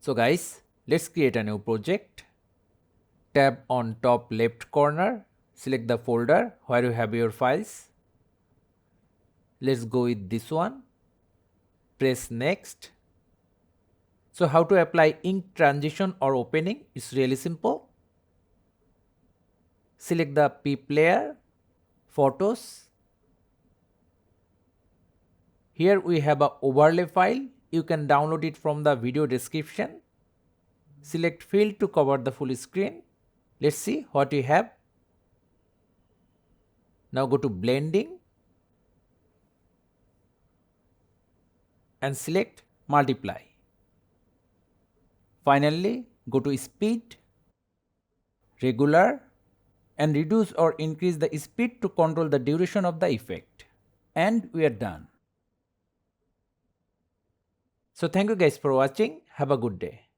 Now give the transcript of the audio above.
So guys, let's create a new project. Tab on top left corner, select the folder where you have your files. Let's go with this one. Press next. So how to apply ink transition or opening is really simple. Select the PIP layer, photos. Here we have a overlay file. You can download it from the video description. Select fill to cover the full screen. Let's see what we have. Now go to blending and select multiply. Finally, go to speed, regular, and reduce or increase the speed to control the duration of the effect. And we are done. So thank you guys for watching. Have a good day.